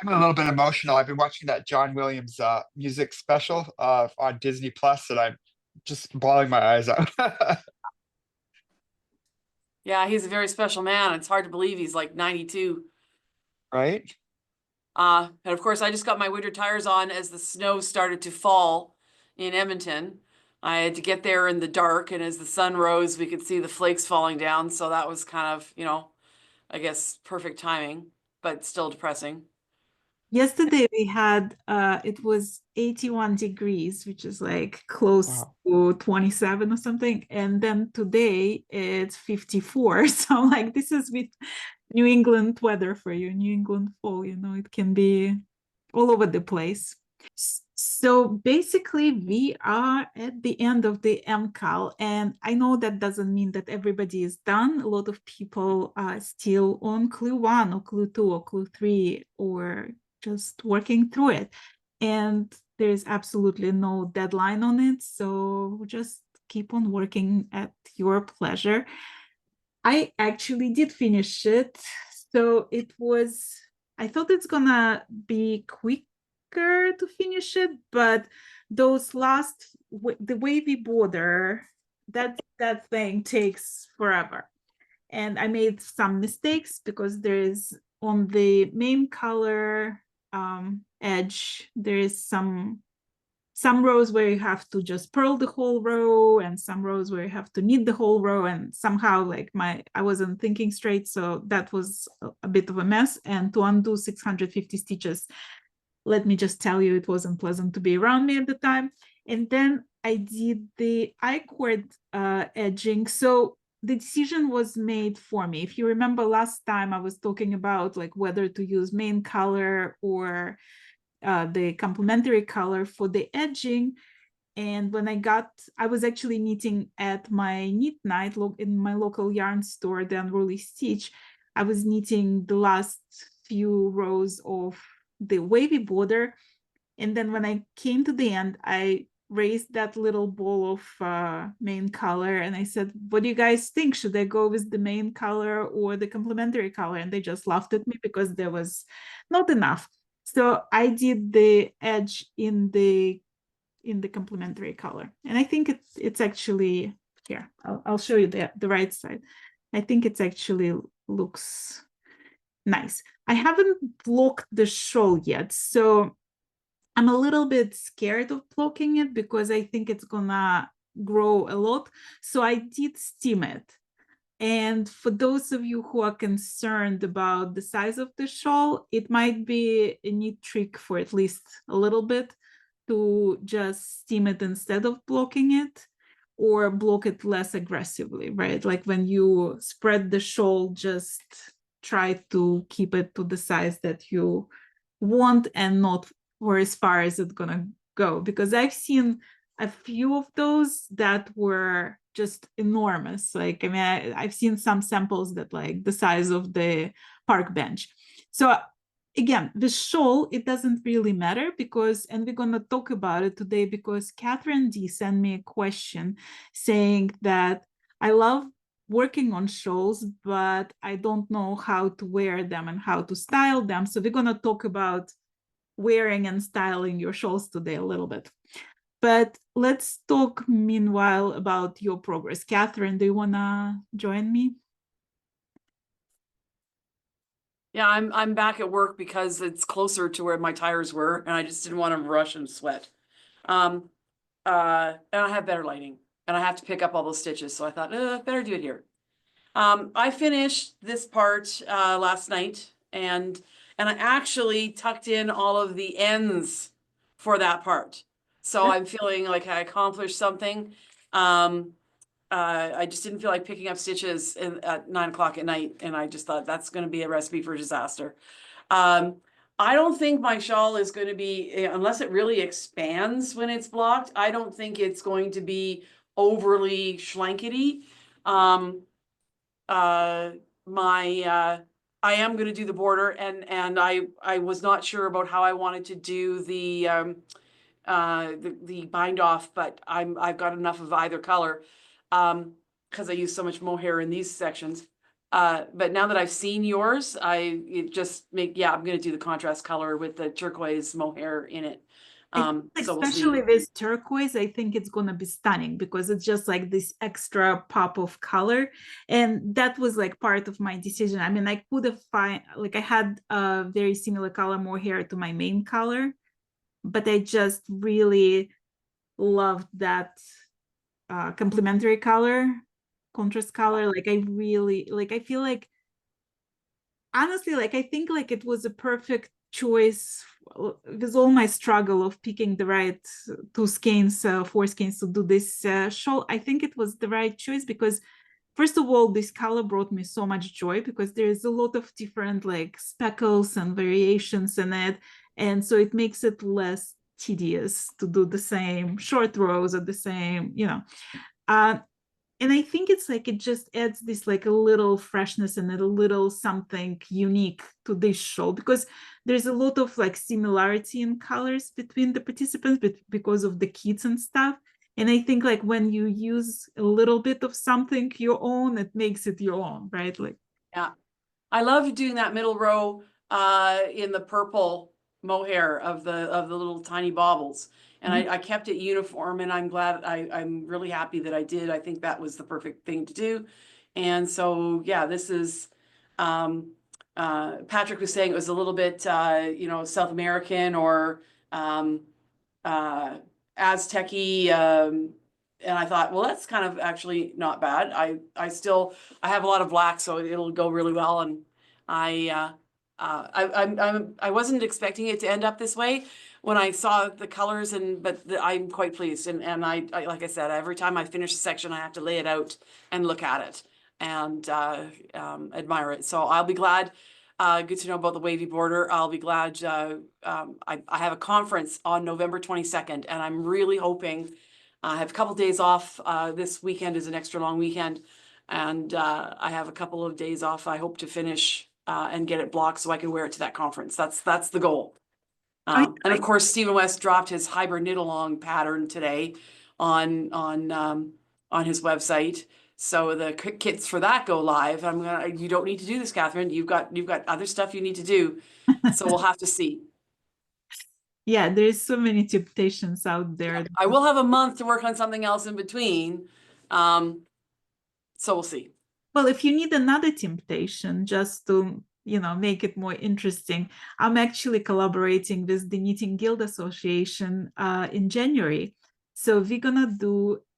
I'm a little bit emotional. I've been watching that John Williams music special on Disney Plus, and I'm just bawling my eyes out. Yeah, he's a very special man. It's hard to believe he's like 92. Right? And of course, I just got my winter tires on as the snow started to fall in Edmonton. I had to get there in the dark, and as the sun rose, we could see the flakes falling down. So that was kind of, I guess perfect timing, but still depressing. Yesterday we had it was 81 degrees, which is like close Wow. to 27 or something. And then today it's 54. So I'm like, this is with New England weather for you, New England fall, it can be all over the place. So basically, we are at the end of the MCAL, and I know that doesn't mean that everybody is done. A lot of people are still on clue 1 or clue 2 or clue 3 or just working through it. And there's absolutely no deadline on it. So just keep on working at your pleasure. I actually did finish it. So I thought it's gonna be quicker to finish it, but those the wavy border, that thing takes forever. And I made some mistakes because there is on the main color edge, there is some rows where you have to just purl the whole row and some rows where you have to knit the whole row, and somehow like I wasn't thinking straight, so that was a bit of a mess. And to undo 650 stitches, let me just tell you, it wasn't pleasant to be around me at the time. And then I did the I-cord edging. So the decision was made for me. If you remember last time, I was talking about like whether to use main color or the complementary color for the edging. And when I was actually knitting at my knit night in my local yarn store, the Unruly Stitch. I was knitting the last few rows of the wavy border. And then when I came to the end, I raised that little ball of main color and I said, what do you guys think? Should I go with the main color or the complementary color? And they just laughed at me because there was not enough. So I did the edge in the complementary color, and I think it's actually here. I'll show you the right side. I think it's actually looks nice. I haven't blocked the shawl yet, so I'm a little bit scared of blocking it because I think it's gonna grow a lot. So I did steam it. And for those of you who are concerned about the size of the shawl, it might be a neat trick for at least a little bit to just steam it instead of blocking it, or block it less aggressively, right? Like when you spread the shawl, just try to keep it to the size that you want and not for as far as it's gonna go. Because I've seen a few of those that were just enormous. Like, I mean, I've seen some samples that like the size of the park bench. So again, the shawl, it doesn't really matter because, and we're going to talk about it today because Catherine D sent me a question saying that I love working on shawls, but I don't know how to wear them and how to style them. So we're going to talk about wearing and styling your shawls today a little bit. But let's talk meanwhile about your progress. Catherine, do you want to join me? Yeah, I'm back at work because it's closer to where my tires were, and I just didn't want to rush and sweat. And I have better lighting, and I have to pick up all those stitches, so I thought, better do it here. I finished this part last night, and I actually tucked in all of the ends for that part. So I'm feeling like I accomplished something. I just didn't feel like picking up stitches at 9 o'clock at night, and I just thought that's going to be a recipe for disaster. I don't think my shawl is going to be, unless it really expands when it's blocked, I don't think it's going to be overly schlankety. I am going to do the border, and I was not sure about how I wanted to do the bind off, but I've got enough of either color because I use so much mohair in these sections. but now that I've seen yours, I'm gonna do the contrast color with the turquoise mohair in it. So we'll Especially see. this turquoise, I think it's gonna be stunning because it's just like this extra pop of color, and that was like part of my decision. I mean, I could have I had a very similar color mohair to my main color, but I just really loved that complementary color, contrast color. Like I really like. I feel like honestly, like I think like it was a perfect choice with all my struggle of picking the right four skeins to do this shawl. I think it was the right choice because first of all, this color brought me so much joy because there's a lot of different like speckles and variations in it, and so it makes it less tedious to do the same short rows or the same, uh, and I think it's like it just adds this like a little freshness and a little something unique to this show because there's a lot of like similarity in colors between the participants because of the kits and stuff. And I think like when you use a little bit of something your own, it makes it your own, right? Like, Yeah, I love doing that middle row in the purple mohair of the little tiny baubles. And I kept it uniform, and I'm really happy that I did. I think that was the perfect thing to do. And so, yeah, this is, Patrick was saying it was a little bit, South American or uh, Aztec-y, and I thought, well, that's kind of actually not bad. I have a lot of black, so it'll go really well. And I wasn't expecting it to end up this way when I saw the colors, I'm quite pleased. And I like I said, every time I finish a section, I have to lay it out and look at it and admire it. So I'll be glad. Good to know about the wavy border. I'll be glad. I have a conference on November 22nd, and I'm really hoping I have a couple days off. This weekend is an extra long weekend, and I have a couple of days off. I hope to finish and get it blocked so I can wear it to that conference. That's the goal. And of course, Stephen West dropped his hybrid knit along pattern today on his website. So the kits for that go live. You don't need to do this, Catherine. You've got other stuff you need to do. So we'll have to see. Yeah, there's so many temptations out there. I will have a month to work on something else in between. So we'll see. Well, if you need another temptation just to, make it more interesting, I'm actually collaborating with the Knitting Guild Association in January. So we're gonna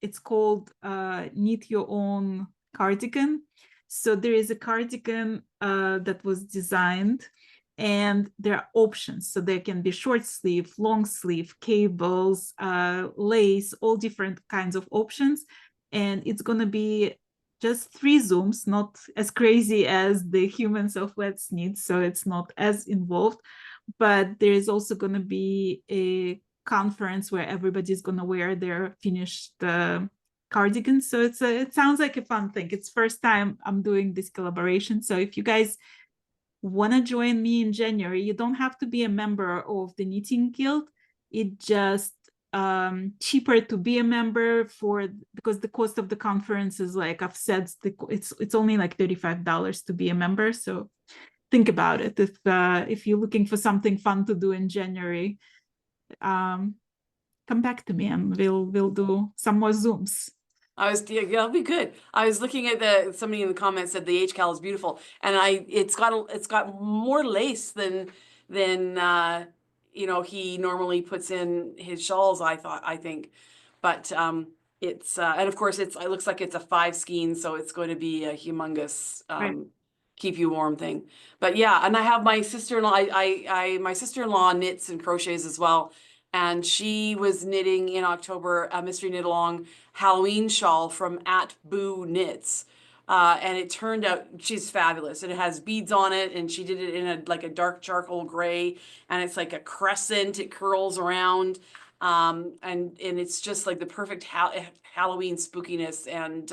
it's called Knit Your Own Cardigan. So there is a cardigan that was designed, and there are options. So there can be short sleeve, long sleeve, cables, lace, all different kinds of options. And it's gonna be just 3 Zooms, not as crazy as the Humans of Westknits, so it's not as involved. But there is also going to be a conference where everybody's going to wear their finished cardigans. So it sounds like a fun thing. It's first time I'm doing this collaboration. So if you guys want to join me in January, you don't have to be a member of the Knitting Guild. It just cheaper to be a member because the cost of the conference is like I've said, it's only like $35 to be a member. So think about it. If you're looking for something fun to do in January, come back to me and we'll do some more Zooms. That'll be good. I was looking at somebody in the comments said the HCAL is beautiful, and it's got more lace than he normally puts in his shawls. I think, but it's and of course it looks like it's a 5 skein, so it's going to be a humongous Right. keep you warm thing. But yeah, and I have my sister-in-law. My sister-in-law knits and crochets as well. And she was knitting in October a mystery knit along Halloween shawl from @Boo Knits. And it turned out she's fabulous. And it has beads on it, and she did it in a dark charcoal gray, and it's like a crescent. It curls around, and it's just like the perfect Halloween spookiness. And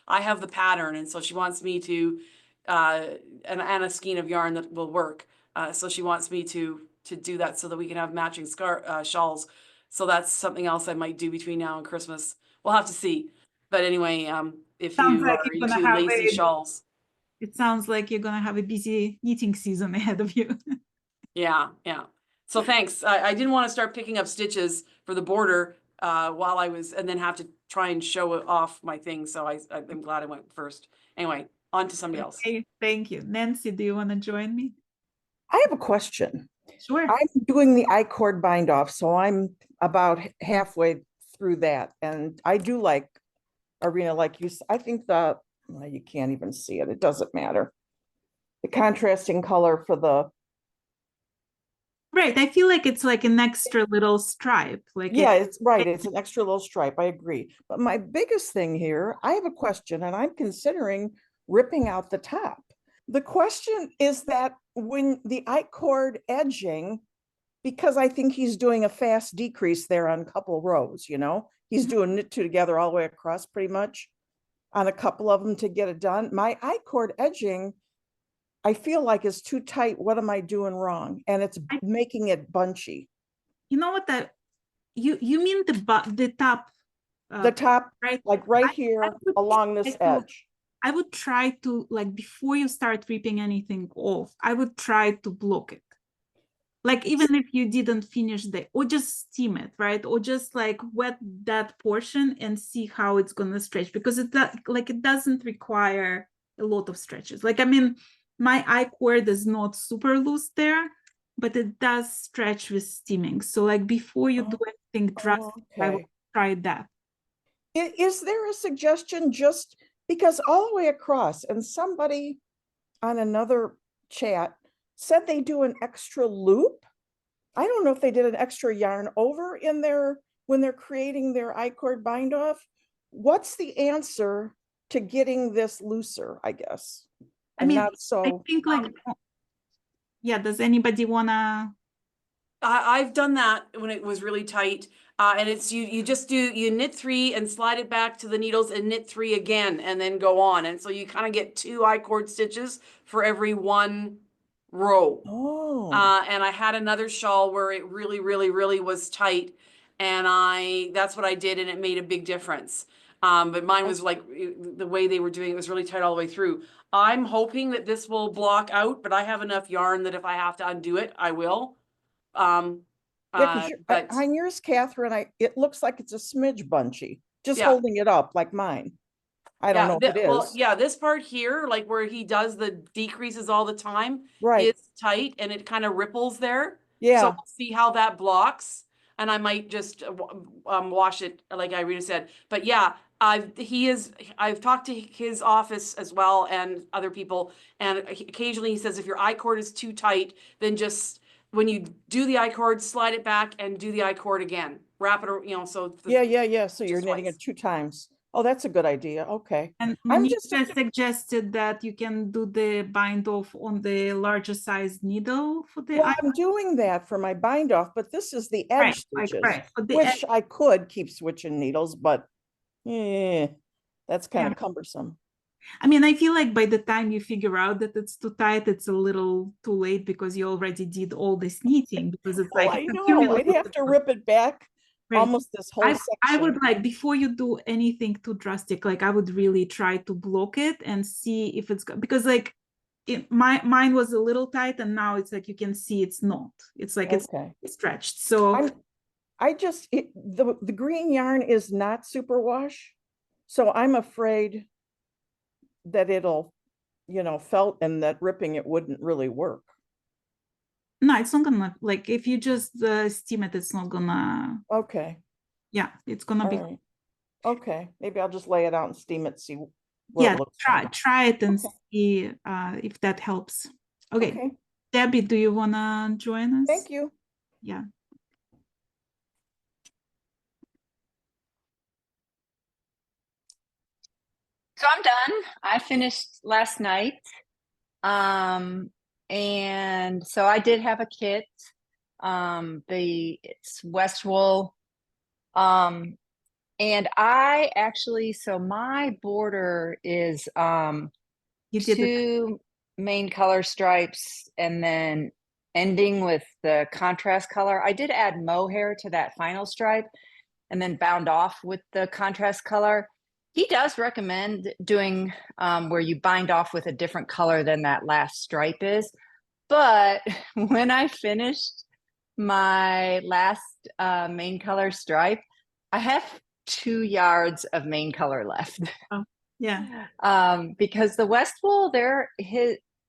I have the pattern, and so she wants me to and a skein of yarn that will work. So she wants me to do that so that we can have matching shawls. So that's something else I might do between now and Christmas. We'll have to see. But anyway, if Sounds you like are you're gonna into have lacy shawls. It sounds like you're gonna have a busy knitting season ahead of you. Yeah, yeah. So thanks. I didn't want to start picking up stitches for the border while I was, and then have to try and show off my thing. So I'm glad I went first. Anyway, on to somebody else. Okay, thank you. Nancy, do you want to join me? I have a question. Sure. I'm doing the I-cord bind off, so I'm about halfway through that. And I do like Arena, like you, I think well, you can't even see it. It doesn't matter. The contrasting color for the, Right. I feel like it's like an extra little stripe. Like yeah, it's right. It's an extra little stripe. I agree. But my biggest thing here, I have a question and I'm considering ripping out the top. The question is that when the I-cord edging, because I think he's doing a fast decrease there on a couple rows, you know, he's doing knit two together all the way across pretty much on a couple of them to get it done. My I-cord edging, I feel like is too tight. What am I doing wrong? And it's making it bunchy. you know what that you mean the top The top, right? like right I here would along this try to- edge. I would try to, like, before you start ripping anything off, I would try to block it. Like, even if you didn't finish or just steam it, right? Or just like wet that portion and see how it's gonna stretch, because it doesn't require a lot of stretches. Like, I mean, my I-cord is not super loose there, but it does stretch with steaming. So like before you do anything drastic, I would Okay. try that. Is there a suggestion just because all the way across, and somebody on another chat said they do an extra loop? I don't know if they did an extra yarn over in their, when they're creating their I-cord bind off. What's the answer to getting this looser, I guess? I mean, not so. I think like, yeah, does anybody wanna? I've done that when it was really tight. And it's you just you knit 3 and slide it back to the needles and knit 3 again and then go on. And so you kind of get 2 I-cord stitches for every 1 row. Oh, And I had another shawl where it really, really, really was tight. And that's what I did, and it made a big difference. But mine was like the way they were doing it was really tight all the way through. I'm hoping that this will block out, but I have enough yarn that if I have to undo it, I will. yeah, because But on yours, Catherine, it looks like it's a smidge bunchy, just Yeah. holding it up like mine. I don't know if it well, is. yeah, this part here, like where he does the decreases all the time, Right. is tight and it kind of ripples there. So Yeah. we'll see how that blocks, and I might just wash it like Irina said. But yeah, I've talked to his office as well and other people, and occasionally he says if your I-cord is too tight, then just when you do the I-cord, slide it back and do the I-cord again. Wrap it, you know, so Yeah. So you're just knitting twice. it 2 times. Oh, that's a good idea. Okay. And I'm just Monica suggested that you can do the bind off on the larger size needle for the well, I'm doing that for my bind off, but this is the edge right, stitches, right. For the which I could keep switching needles, but that's kind Yeah. of cumbersome. I mean, I feel like by the time you figure out that it's too tight, it's a little too late because you already did all this knitting, because it's Well, like I it's know accumulated I'd have to rip it back Right. almost this whole I section. would like, before you do anything too drastic, like I would really try to block it and see if it's because like mine was a little tight, and now it's like you can see it's not. It's like it's stretched. So the green yarn is not superwash, so I'm afraid that it'll, felt, and that ripping it wouldn't really work. no, it's not gonna, like, if you just steam it, it's not gonna. Okay. Yeah, it's gonna be. Right. Okay, maybe I'll just lay it out and steam it, see what it looks like. Try it and see if that helps. Okay. Debbie, do you wanna join us? Thank you. Yeah. So I'm done. I finished last night. And so I did have a kit. It's West Wool. And I actually, so my border is You did 2 main color stripes and then ending with the contrast color. I did add mohair to that final stripe and then bound off with the contrast color. He does recommend doing where you bind off with a different color than that last stripe is. But when I finished my last main color stripe, I have 2 yards of main color left. Yeah. Because the West wool, they're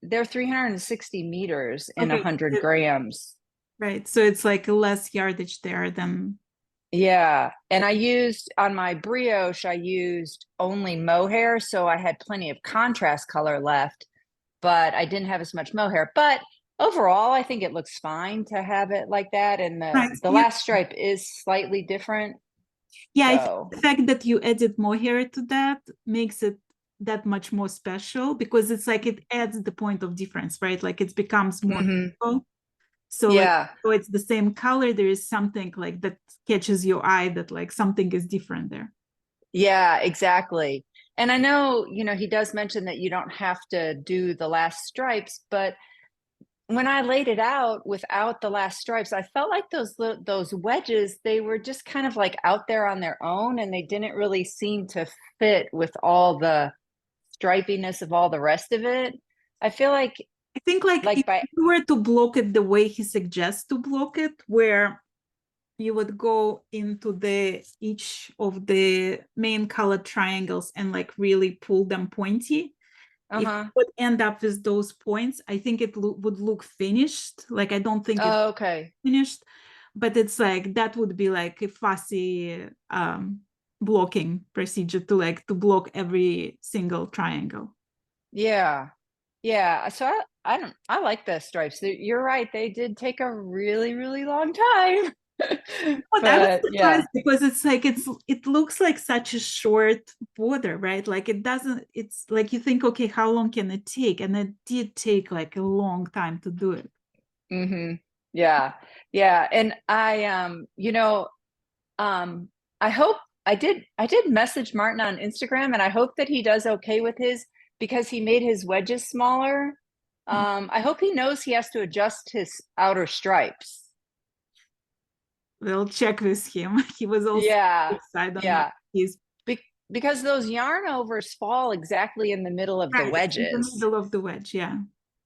360 meters in Okay. 100 grams. Right. So it's like less yardage there than. Yeah. And I used on my brioche, I used only mohair. So I had plenty of contrast color left, but I didn't have as much mohair. But overall, I think it looks fine to have it like that. And Right. the Yeah. last stripe is slightly different. Yeah, I So, think the fact that you added mohair to that makes it that much more special, because it's like it adds the point of difference, right? Like it becomes more visible. So like, yeah. so it's the same color, there is something like that catches your eye, that like something is different there. Yeah, exactly. And I know, he does mention that you don't have to do the last stripes, but when I laid it out without the last stripes, I felt like those wedges, they were just kind of like out there on their own, and they didn't really seem to fit with all the stripiness of all the rest of it. I feel like I think like if you were to block it the way he suggests to block it, where you would go into each of the main colored triangles and like really pull them pointy, if you would end up with those points, I think it would look finished. Like I don't think it's finished, but it's like that would be like a fussy blocking procedure to block every single triangle. Yeah. So I like the stripes. You're right. They did take a really, really long time. But I was surprised because it's like it looks like such a short border, right? Like it's like you think, okay, how long can it take? And it did take like a long time to do it. Yeah. And I hope I did message Martin on Instagram, and I hope that he does okay with his, because he made his wedges smaller. I hope he knows he has to adjust his outer stripes. We'll check with him. He was also excited on that. Because those yarn overs fall exactly in the middle of the wedges. In the middle of the wedge, yeah.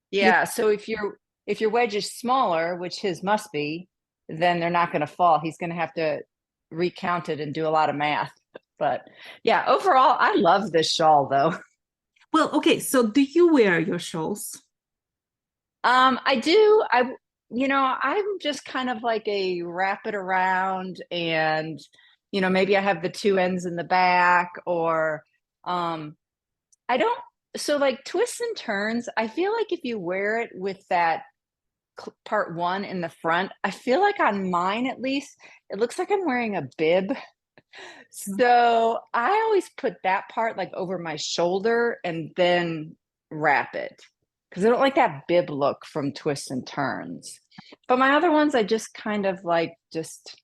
Yeah. So if your wedge is smaller, which his must be, then they're not going to fall. He's going to have to recount it and do a lot of math. But yeah, overall, I love this shawl though. Well, okay. So do you wear your shawls? I do. I'm just kind of like a wrap it around, and maybe I have the 2 ends in the back, or I don't. So like twists and turns, I feel like if you wear it with that part 1 in the front, I feel like on mine at least, it looks like I'm wearing a bib. So I always put that part like over my shoulder and then wrap it, because I don't like that bib look from twists and turns. But my other ones, I just kind of like, just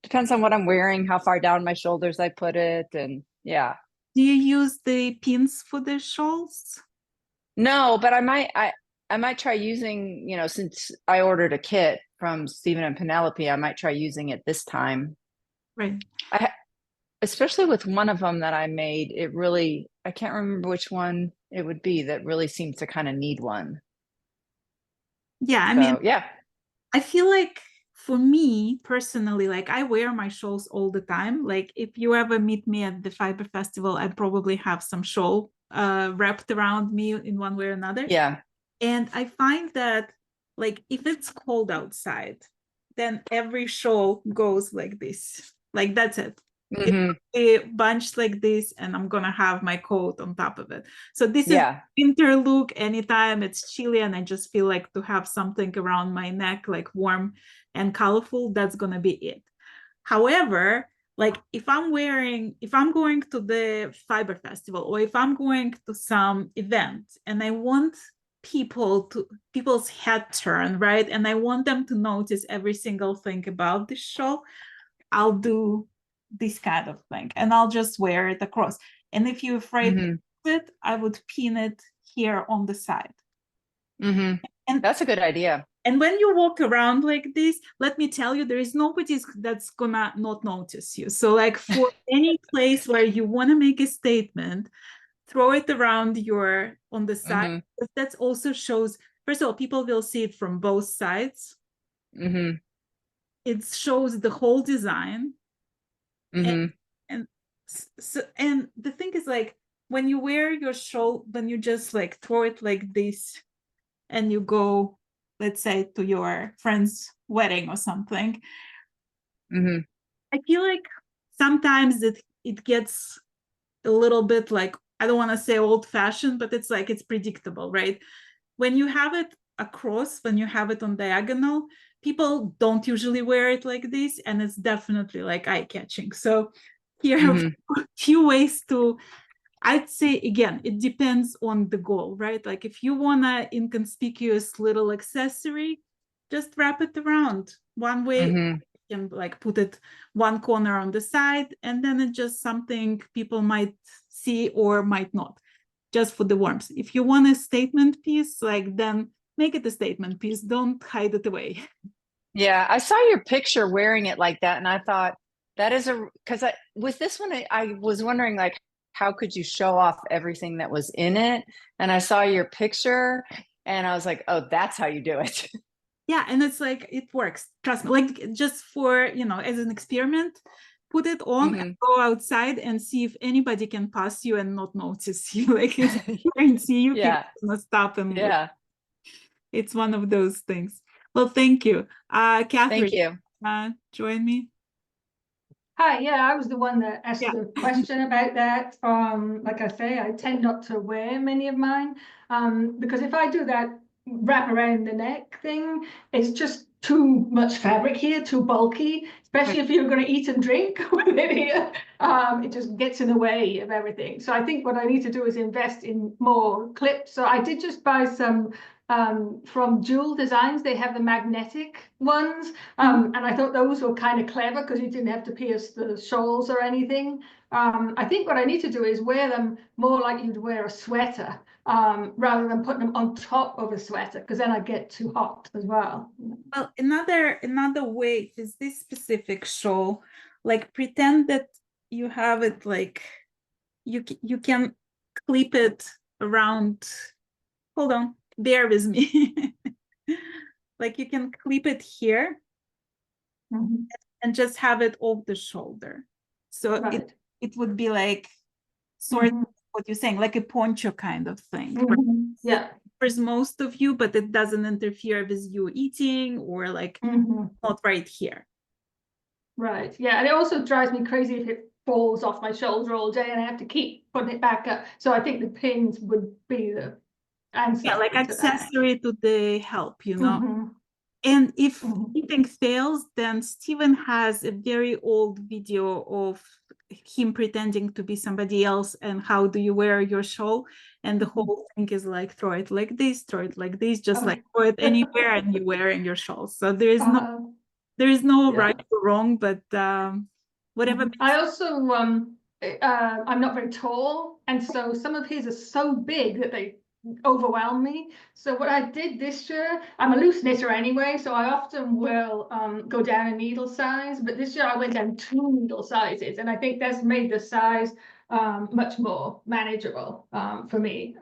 depends on what I'm wearing, how far down my shoulders I put it, and yeah. Do you use the pins for the shawls? No, but I might try using, since I ordered a kit from Stephen and Penelope, I might try using it this time. Right. Especially with one of them that I made, I can't remember which one it would be, that really seems to kind of need one. Yeah, I mean, I feel like for me personally, like I wear my shawls all the time. Like if you ever meet me at the Fiber Festival, I probably have some shawl wrapped around me in one way or another. Yeah. And I find that like if it's cold outside, then every shawl goes like this. Like that's it. A bunch like this, and I'm gonna have my coat on top of it. So this is winter look. Anytime it's chilly and I just feel like to have something around my neck, like warm and colorful, that's gonna be it. However, like if I'm going to the Fiber Festival, or if I'm going to some event and I want people's head turn, right, and I want them to notice every single thing about this shawl, I'll do this kind of thing and I'll just wear it across. And if you're afraid of it, I would pin it here on the side. And that's a good idea. And when you walk around like this, let me tell you, there is nobody that's gonna not notice you. So like for any place where you want to make a statement, throw it around on the side. That also shows, first of all, people will see it from both sides. It shows the whole design. And so, and the thing is, like, when you wear your shawl, when you just like throw it like this and you go, let's say, to your friend's wedding or something, I feel like sometimes it gets a little bit like, I don't want to say old fashioned, but it's like, it's predictable, right? When you have it across, when you have it on diagonal, people don't usually wear it like this, and it's definitely like eye catching. So here are a few ways to, I'd say, again, it depends on the goal, right? Like if you want an inconspicuous little accessory, just wrap it around one way. You can like put it one corner on the side, and then it's just something people might see or might not, just for the warmth. If you want a statement piece, like, then make it a statement piece. Don't hide it away. Yeah, I saw your picture wearing it like that, and I thought that is because with this one, I was wondering, like, how could you show off everything that was in it? And I saw your picture and I was like, oh, that's how you do it. Yeah, and it's like, it works. Trust me, like just for, as an experiment, put it on and go outside and see if anybody can pass you and not notice you. Like, if you can see you, people gonna stop and look. It's one of those things. Well, thank you. Catherine, thank you. Join me. Hi, yeah, I was the one that asked the question about that. Like I say, I tend not to wear many of mine because if I do that wrap around the neck thing, it's just too much fabric here, too bulky, especially if you're going to eat and drink with it here. It just gets in the way of everything. So I think what I need to do is invest in more clips. So I did just buy some from Jewel Designs. They have the magnetic ones, and I thought those were kind of clever because you didn't have to pierce the shawls or anything. I think what I need to do is wear them more like you'd wear a sweater, rather than putting them on top of a sweater, because then I get too hot as well. Well, another way is this specific shawl, like pretend that you have it like you can clip it around. Hold on, bear with me. Like you can clip it here and just have it off the shoulder. So it would be like sort of what you're saying, like a poncho kind of thing. Right? Yeah. Covers most of you, but it doesn't interfere with you eating or like not right here. Right. Yeah. And it also drives me crazy if it falls off my shoulder all day and I have to keep putting it back up. So I think the pins would be the answer. Yeah, like accessory to the help, And if anything fails, then Stephen has a very old video of him pretending to be somebody else and how do you wear your shawl, and the whole thing is like throw it like this, throw it like this, just like throw it anywhere and you're wearing your shawl. So there is no right or wrong, but whatever. I also I'm not very tall, and so some of his are so big that they overwhelm me. So what I did this year, I'm a loose knitter anyway, so I often will go down a needle size, but this year I went down 2 needle sizes, and I think that's made the size much more manageable for me,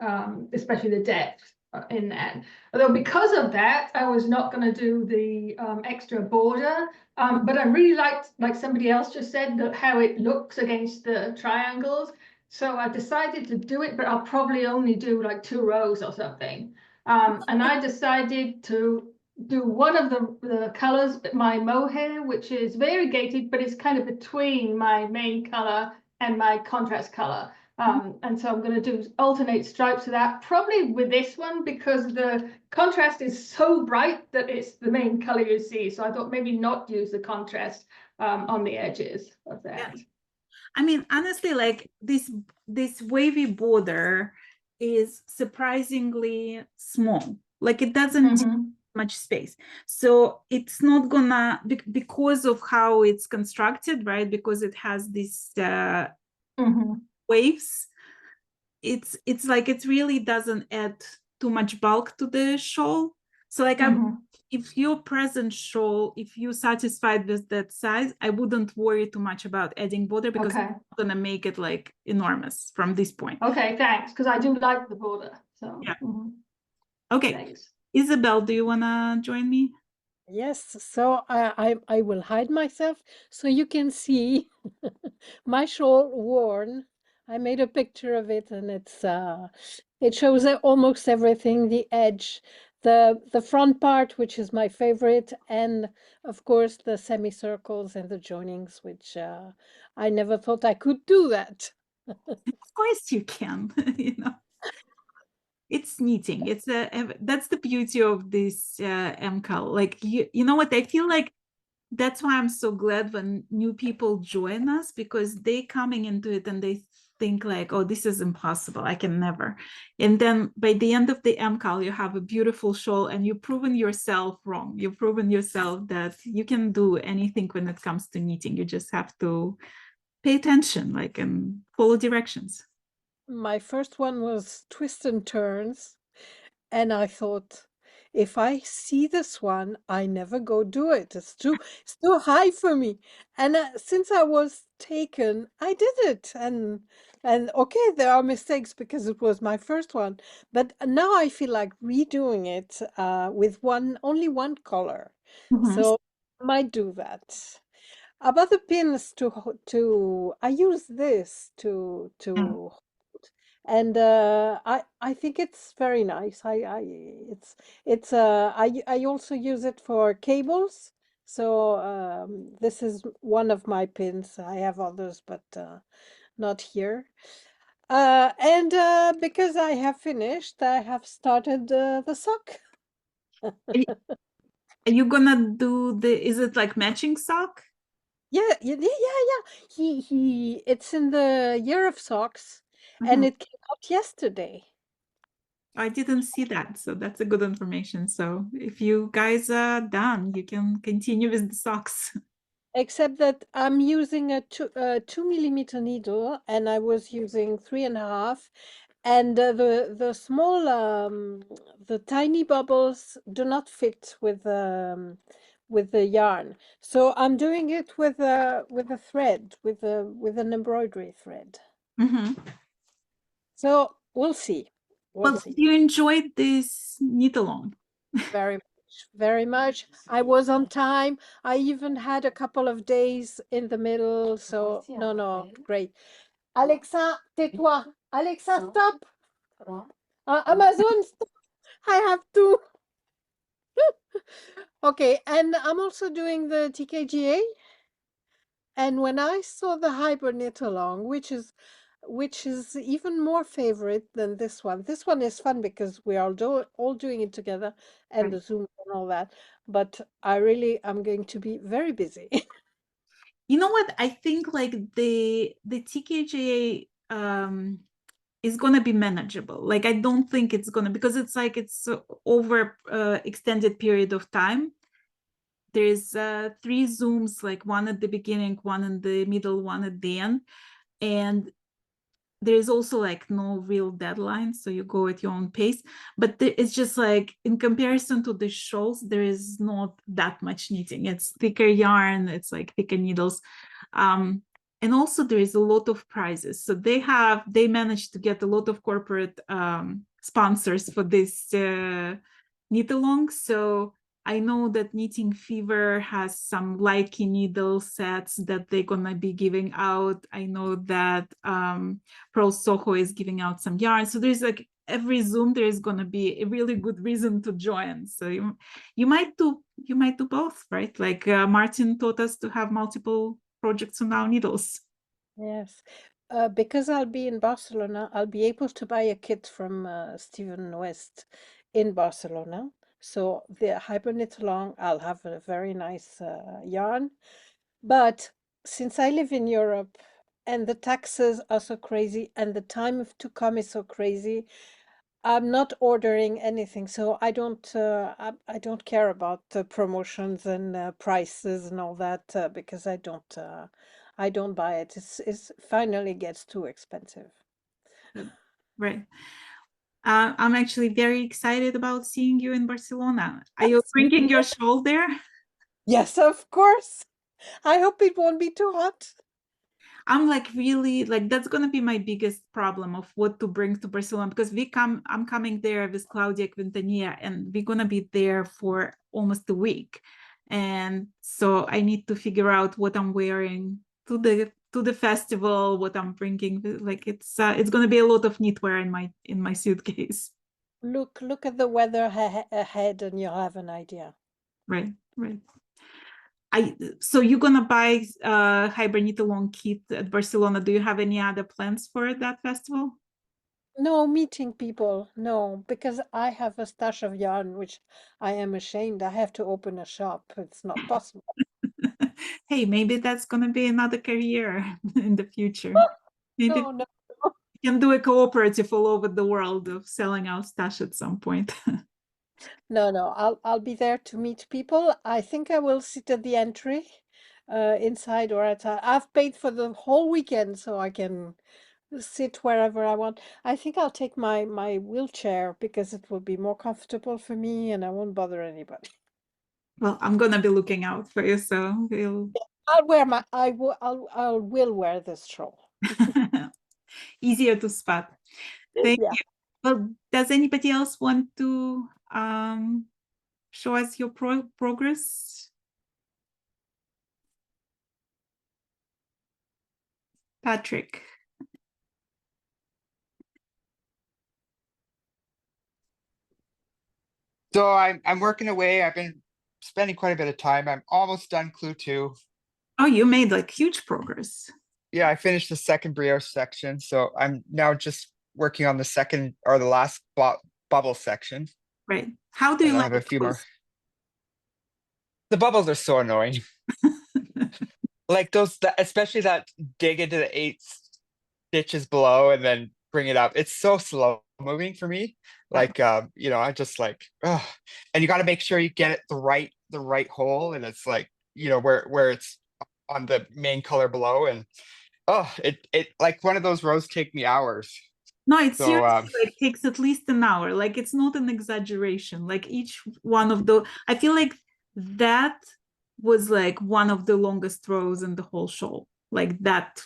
especially the depth in that. Although because of that, I was not going to do the extra border, but I really liked, like somebody else just said, how it looks against the triangles. So I decided to do it, but I'll probably only do like 2 rows or something. And I decided to do one of the colors, my mohair, which is variegated, but it's kind of between my main color and my contrast color. And so I'm going to do alternate stripes of that, probably with this one, because the contrast is so bright that it's the main color you see. So I thought maybe not use the contrast on the edges of that. Yeah. I mean, honestly, like this wavy border is surprisingly small. Like it doesn't take much space. So it's not gonna, because of how it's constructed, right? Because it has these waves, it's like it really doesn't add too much bulk to the shawl. So like Mhm. if your present shawl, if you're satisfied with that size, I wouldn't worry too much about adding border because Okay. it's not gonna make it like enormous from this point. Okay, thanks, because I do like the border, so. Yeah. Mhm. Okay, Thanks. Isabel, do you wanna join me? Yes, so I will hide myself so you can see my shawl worn. I made a picture of it, and it shows almost everything, the edge, the front part, which is my favorite, and of course the semicircles and the joinings, which I never thought I could do that. Of course you can, you know. It's knitting. It's that's the beauty of this MKAL. Like you know what? I feel like that's why I'm so glad when new people join us, because they coming into it and they think like, oh, this is impossible. I can never. And then by the end of the MKAL, you have a beautiful shawl and you've proven yourself wrong. You've proven yourself that you can do anything when it comes to knitting. You just have to pay attention, like, and follow directions. My first one was twists and turns, and I thought, if I see this one, I never go do it. It's too high for me. And since I was taken, I did it. And okay, there are mistakes because it was my first one. But now I feel like redoing it with only one color. Mhm. So I might do that. About the pins to I use this to and I think it's very nice. I also use it for cables. So this is one of my pins. I have others, but not here. And because I have finished, I have started the sock. Are you gonna do is it like matching sock? Yeah. It's in the year of socks, and Mhm. it came out yesterday. I didn't see that, so that's a good information. So if you guys are done, you can continue with the socks. Except that I'm using a 2 millimeter needle, and I was using 3.5, and the small the tiny bubbles do not fit with the yarn. So I'm doing it with a thread, with an embroidery thread. Mhm. So we'll see. We'll Well, see. you enjoyed this knit along. Very much, very much. I was on time. I even had a couple of days in the middle. So no, great. Alexa, tais-toi. Alexa, stop. Amazon, stop. I have to. Okay, and I'm also doing the TKGA. And when I saw the hybrid knit along, which is even more favorite than this one. This one is fun because we are all doing it together and the Zoom and all that. But I'm going to be very busy. You know what? I think like the TKJA is gonna be manageable. Like I don't think it's gonna, because it's like it's over extended period of time. There's 3 Zooms, like one at the beginning, one in the middle, one at the end, and there's also like no real deadline, so you go at your own pace. But it's just like in comparison to the shawls, there is not that much knitting. It's thicker yarn, it's like thicker needles, and also there is a lot of prizes. So they managed to get a lot of corporate sponsors for this knit along. So I know that Knitting Fever has some Likey needle sets that they're gonna be giving out. I know that Pro Soho is giving out some yarn. So there's like every Zoom there is gonna be a really good reason to join. So you might do both, right? Like Martin taught us to have multiple projects on our needles. Yes. Because I'll be in Barcelona, I'll be able to buy a kit from Stephen West in Barcelona. So the hybrid knit along, I'll have a very nice yarn. But since I live in Europe and the taxes are so crazy and the time to come is so crazy, I'm not ordering anything. So I don't care about promotions and prices and all that because I don't buy it. It's finally gets too expensive. Right. I'm actually very excited about seeing you in Barcelona. Are you Yes, me bringing your shawl there? Yes, of course. I hope it won't be too hot. I'm like really like that's gonna be my biggest problem of what to bring to Barcelona because I'm coming there with Claudia Quintanilla and we're gonna be there for almost a week. And so I need to figure out what I'm wearing to the festival, what I'm bringing. Like it's gonna be a lot of knitwear in my suitcase. Look at the weather ahead and you'll have an idea. Right, right. So you're gonna buy Hibernate Along kit at Barcelona. Do you have any other plans for that festival? No, meeting people, no, because I have a stash of yarn, which I am ashamed. I have to open a shop. It's not possible. Hey, maybe that's gonna be another career in the future. Maybe No, no, we can do a cooperative all over the world of selling our stash at some point. no. I'll be there to meet people. I think I will sit at the entry, inside or outside. I've paid for the whole weekend, so I can sit wherever I want. I think I'll take my wheelchair because it will be more comfortable for me and I won't bother anybody. Well, I'm gonna be looking out for you, so we'll I'll wear my I will wear this shawl. easier to spot. Thank Yeah. you. Well, does anybody else want to show us your progress? Patrick. So I'm working away. I've been spending quite a bit of time. I'm almost done clue 2. Oh, you made like huge progress. Yeah, I finished the second brioche section, so I'm now just working on the second or the last bubble section. Right. How do you And I like have a few more. those? The bubbles are so annoying. Like those, especially that dig into the 8 stitches below and then bring it up. It's so slow moving for me. Like, I just like, oh, and you got to make sure you get it the right hole. And it's like, where it's on the main color below. And oh, it like one of those rows take me hours. No, it So, seriously like takes at least an hour. Like it's not an exaggeration. Like each one of the, I feel like that was like one of the longest rows in the whole show. Like that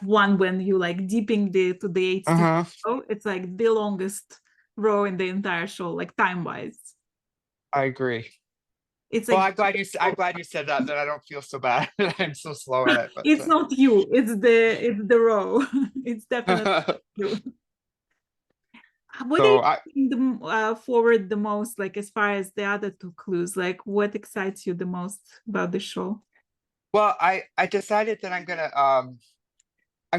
one when you like dipping to the 8 stitches uh-huh. row, it's like the longest row in the entire show, like time wise. I agree. It's Well, like I'm glad you said that I don't feel so bad. I'm so slow at it, but it's not you, it's the row. It's definitely you. What do so you think forward the most, like as far as the other 2 clues? Like what excites you the most about the show? well, I decided that I'm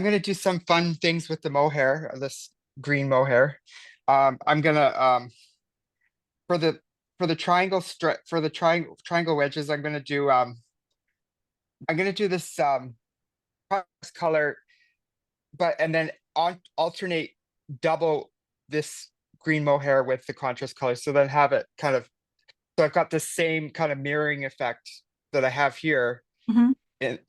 gonna do some fun things with the mohair, this green mohair. I'm gonna for the triangle wedges, I'm gonna do this cross color, and then alternate double this green mohair with the contrast color, so then have it kind of, so I've got the same kind of mirroring effect that I have here Mhm.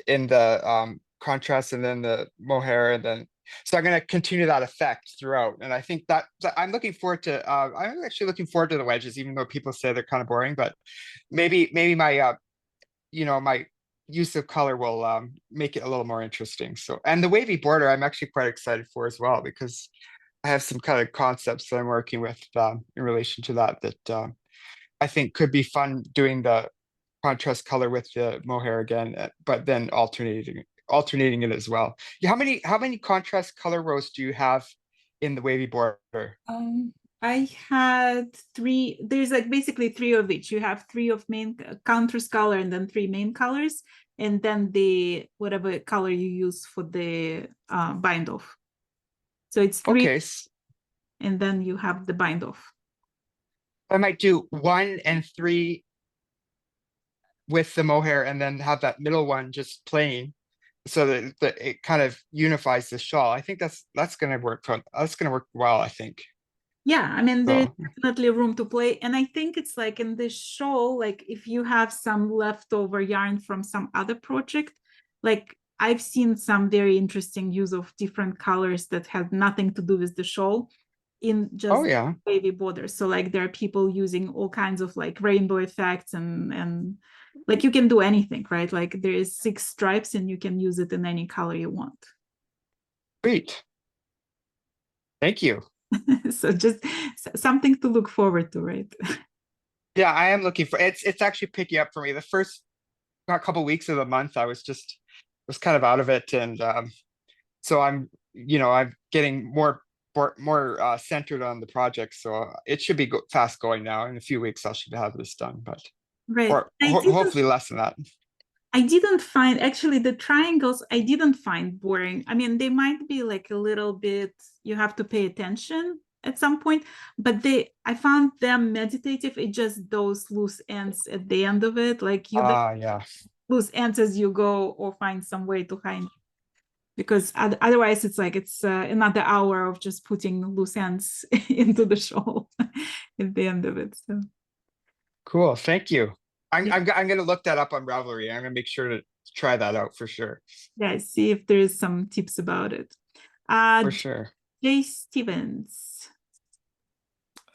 in the contrast and then the mohair, and then so I'm going to continue that effect throughout. And I think that I'm looking forward to I'm actually looking forward to the wedges, even though people say they're kind of boring, but maybe my my use of color will make it a little more interesting. So, and the wavy border I'm actually quite excited for as well, because I have some kind of concepts that I'm working with in relation to that I think could be fun, doing the contrast color with the mohair again, but then alternating it as well. Yeah, how many contrast color rows do you have in the wavy border? I had 3. There's like basically 3 of each. You have 3 of main contrast color and then 3 main colors, and then the whatever color you use for the bind off. So it's 3, Okay, and then you have the bind off. I might do 1 and 3 with the mohair, and then have that middle one just plain, so that it kind of unifies the shawl. I think that's gonna work fun. That's gonna work well, I think. Yeah, I mean, there's So definitely room to play. And I think it's like in this show, like if you have some leftover yarn from some other project, like I've seen some very interesting use of different colors that have nothing to do with the show in Oh just yeah. wavy borders. So like there are people using all kinds of like rainbow effects and like you can do anything, right? Like there is 6 stripes and you can use it in any color you want. Sweet. Thank you. So just something to look forward to, right? Yeah, I am looking for it's actually picking up for me. The first couple weeks of the month, I was kind of out of it, and so I'm getting more centered on the project. So it should be fast going now. In a few weeks, I should have this done, but Right. or hopefully less than that. I didn't find actually the triangles, I didn't find boring. I mean, they might be like a little bit, you have to pay attention at some point, but I found them meditative. It's just those loose ends at the end of it. Like you don't Yeah. loose ends as you go or find some way to hide. Because otherwise it's like it's another hour of just putting loose ends into the shawl at the end of it. So Cool. Thank you. Yeah. I'm gonna look that up on Ravelry. I'm gonna make sure to try that out for sure. yeah, see if there is some tips about it. For sure. Jay Stevens.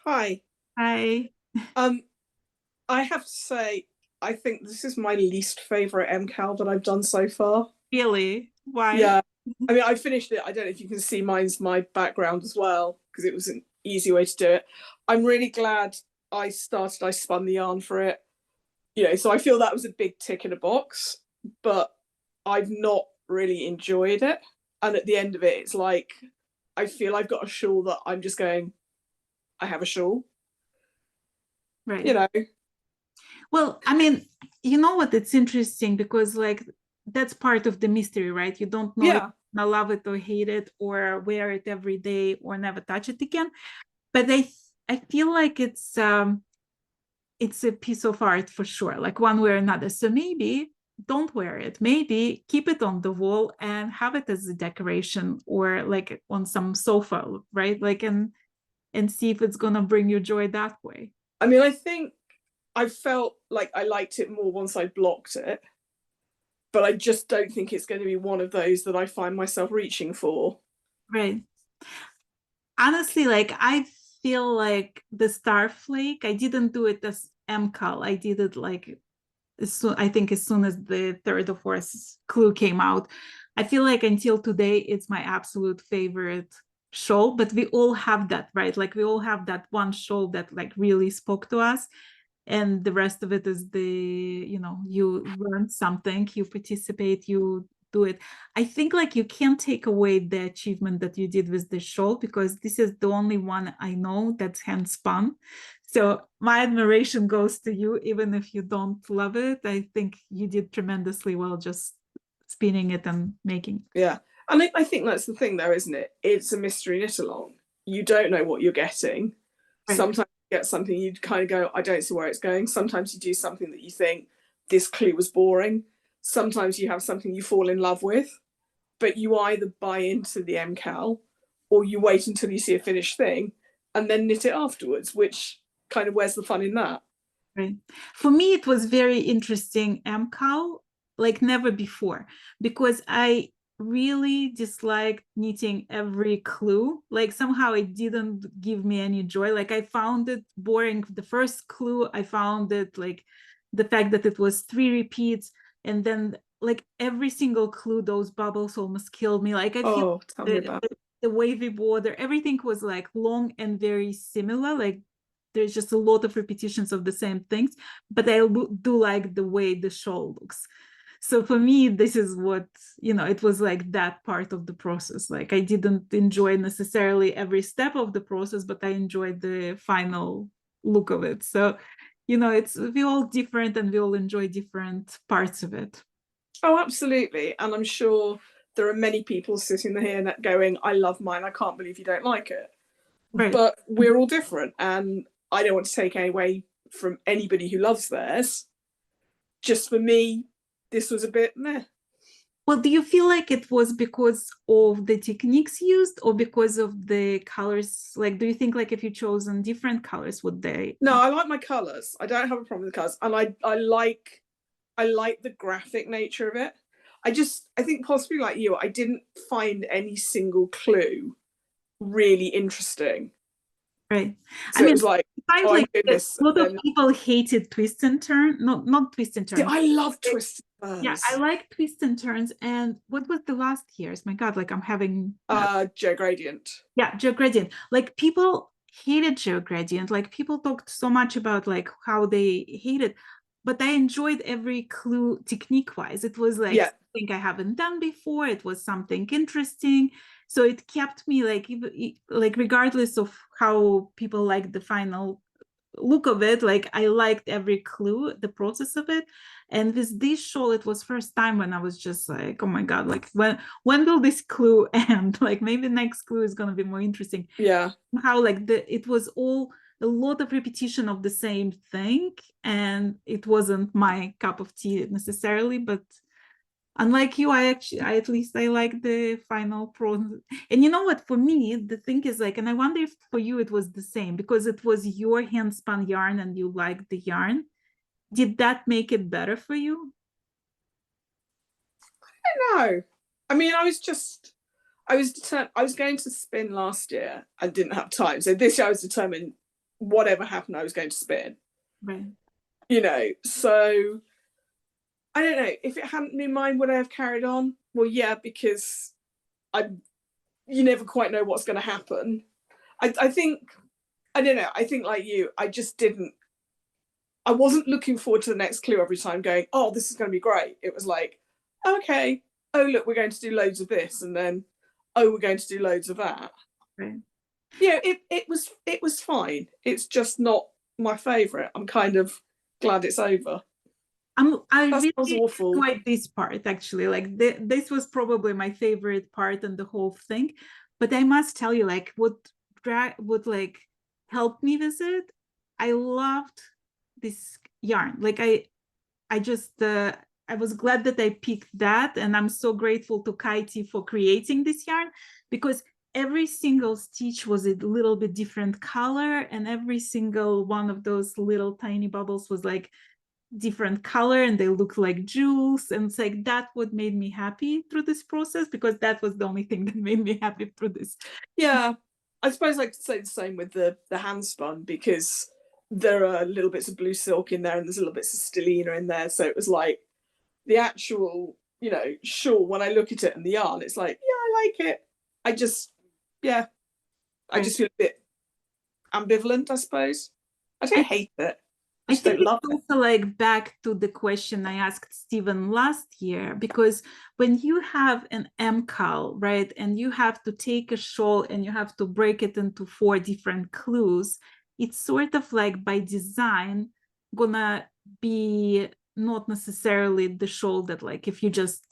Hi. Hi. I have to say, I think this is my least favorite MKAL that I've done so far. Really? Why? Yeah. I mean, I finished it. I don't know if you can see mine's my background as well, because it was an easy way to do it. I'm really glad I spun the yarn for it. So I feel that was a big tick in a box, but I've not really enjoyed it. And at the end of it, it's like, I feel I've got a shawl that I'm just going, I have a shawl. Right. Well, I mean, you know what? It's interesting because like that's part of the mystery, right? You don't know if you're gonna love it or hate it or wear it every day or never touch it again. But I feel like it's a piece of art for sure, like one way or another. So maybe don't wear it. Maybe keep it on the wall and have it as a decoration or like on some sofa, right? Like and see if it's gonna bring you joy that way. I mean, I think I felt like I liked it more once I blocked it, but I just don't think it's going to be one of those that I find myself reaching for. Right. Honestly, like I feel like the Starflake, I didn't do it as MKAL. I did it like I think as soon as the 3rd or 4th clue came out. I feel like until today, it's my absolute favorite shawl, but we all have that, right? Like we all have that one shawl that like really spoke to us. And the rest of it is you learn something, you participate, you do it. I think like you can't take away the achievement that you did with the shawl because this is the only one I know that's hand spun. So my admiration goes to you, even if you don't love it. I think you did tremendously well just spinning it and making. Yeah. And I think that's the thing though, isn't it? It's a mystery knit along. You don't know what you're getting. Right. Sometimes you get something you kind of go, I don't see where it's going. Sometimes you do something that you think this clue was boring. Sometimes you have something you fall in love with, but you either buy into the MKAL or you wait until you see a finished thing and then knit it afterwards, which kind of where's the fun in that? Right. For me, it was very interesting MKAL, like never before, because I really disliked knitting every clue. Like somehow it didn't give me any joy. Like I found it boring. The first clue, I found it like the fact that it was 3 repeats. And then like every single clue, those bubbles almost killed me. Like I feel tell me about it. The wavy border, everything was like long and very similar. Like there's just a lot of repetitions of the same things, but I do like the way the shawl looks. So for me, this is what, it was like that part of the process. Like I didn't enjoy necessarily every step of the process, but I enjoyed the final look of it. So, we're all different and we all enjoy different parts of it. Oh, absolutely. And I'm sure there are many people sitting here going, I love mine. I can't believe you don't like it. Right. But we're all different. And I don't want to take away from anybody who loves theirs. Just for me, this was a bit meh. Well, do you feel like it was because of the techniques used or because of the colors? Like, do you think like if you chosen different colors, would they? No, I like my colors. I don't have a problem with the colors. And I like the graphic nature of it. I think possibly like you, I didn't find any single clue really interesting. Right. So it was like, I oh, I'm like doing a this. lot of Then people hated twist and turn. Not twist and turn. I love twists and Yeah, turns. I like twist and turns. And what was the last year's? My God, like I'm having Joe Gradient. yeah, Joe Gradient. Like people hated Joe Gradient. Like people talked so much about like how they hated, but I enjoyed every clue technique wise. It was like something I haven't done before. It was something interesting. So it kept me like like regardless of how people like the final look of it, like I liked every clue, the process of it. And with this shawl, it was first time when I was just like, oh my God, like when will this clue end? Like maybe next clue is gonna be more interesting. Yeah. How like it was all a lot of repetition of the same thing, and it wasn't my cup of tea necessarily, but unlike you, I at least I like the final pro. And you know what, for me, the thing is like, and I wonder if for you it was the same, because it was your hand spun yarn and you liked the yarn. Did that make it better for you? I don't know. I mean, I was determined. I was going to spin last year and didn't have time. So this year I was determined whatever happened, I was going to spin. Right. You know, so I don't know. If it hadn't been mine, would I have carried on? Well, yeah, because you never quite know what's going to happen. I think, I don't know. I think like you, I wasn't looking forward to the next clue every time going, oh, this is going to be great. It was like, okay, oh, look, we're going to do loads of this. And then, oh, we're going to do loads of that. Right. Yeah, it was fine. It's just not my favorite. I'm kind of glad it's over. I That really sounds awful. enjoyed this part actually. Like this was probably my favorite part in the whole thing. But I must tell you, like what like help me with it. I loved this yarn. Like I just I was glad that I picked that, and I'm so grateful to Kaiti for creating this yarn, because every single stitch was a little bit different color, and every single one of those little tiny bubbles was like different color, and they look like jewels. And it's like that what made me happy through this process, because that was the only thing that made me happy through this. Yeah, I suppose I could say the same with the hand spun, because there are little bits of blue silk in there and there's little bits of stellina in there. So it was like the actual, you know, shawl, when I look at it and the yarn, it's like, yeah, I like it. I just feel a bit ambivalent, I suppose. I don't hate it. I just don't love it. Also like back to the question I asked Stephen last year, because when you have an MKAL, right, and you have to take a shawl and you have to break it into 4 different clues, it's sort of like by design gonna be not necessarily the shawl that, like, if you just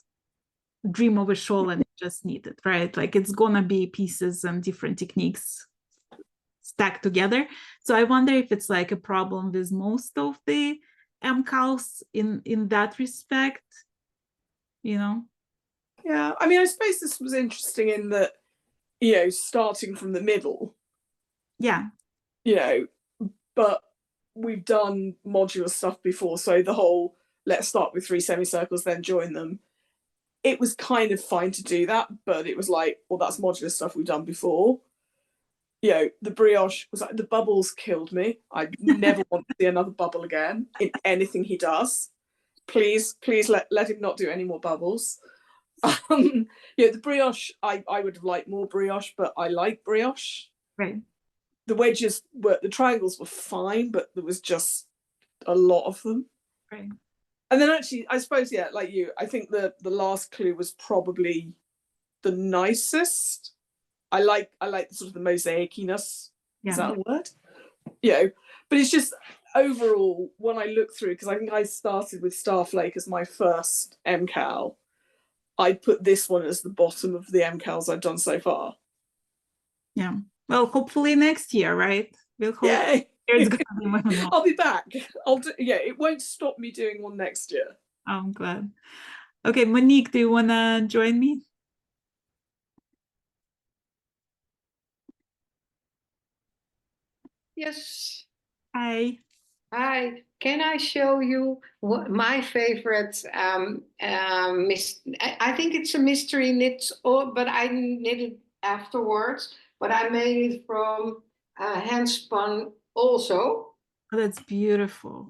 dream of a shawl and you just need it, right? Like it's gonna be pieces and different techniques stacked together. So I wonder if it's like a problem with most of the MKALs in that respect, you know? Yeah, I mean, I suppose this was interesting in that, you know, starting from the middle. Yeah. You know, but we've done modular stuff before. So the whole, let's start with 3 semicircles, then join them. It was kind of fine to do that, but it was like, well, that's modular stuff we've done before. You know, the brioche was like, the bubbles killed me. I never want to see another bubble again in anything he does. Please let him not do any more bubbles. Yeah, the brioche, I would have liked more brioche, but I like brioche. Right. The wedges the triangles were fine, but there was just a lot of them. Right. And then actually, I suppose, yeah, like you, I think the last clue was probably the nicest. I like sort of the mosaiciness. Yeah. Is that a word? You know, but it's just overall, when I look through, because I think I started with Starflake as my first MKAL, I'd put this one as the bottom of the MKALs I've done so far. Yeah. Well, hopefully next year, right? We'll hope. Yeah. There's gonna be one more. I'll be back. It won't stop me doing one next year. I'm glad. Okay, Monique, do you wanna join me? Yes. Hi. Hi. Can I show you what my favorite I think it's a mystery knit, but I knit it afterwards. But I made it from hand spun also. Oh, that's beautiful.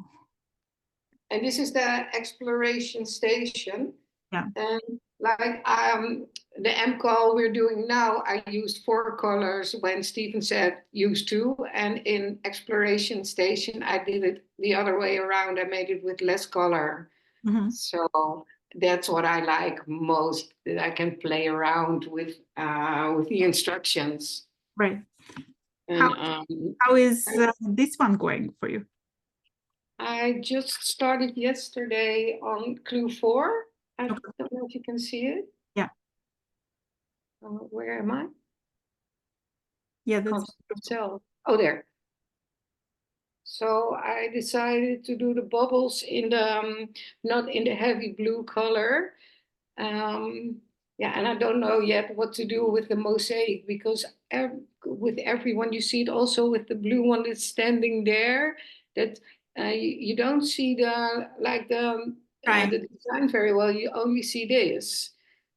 And this is the exploration station. Yeah. And like the MKAL we're doing now, I used 4 colors when Stephen said use 2. And in exploration station, I did it the other way around. I made it with less color. Mhm. So that's what I like most, that I can play around with the instructions. Right. And How is this one going for you? I just started yesterday on clue 4. I don't know if you can see it. Yeah. Where am I? Yeah, Can't that's see myself. Oh, there. So I decided to do the bubbles in the not in the heavy blue color. Yeah, and I don't know yet what to do with the mosaic, because with everyone you see it also with the blue one that's standing there, that you don't see the design very well. You only see this.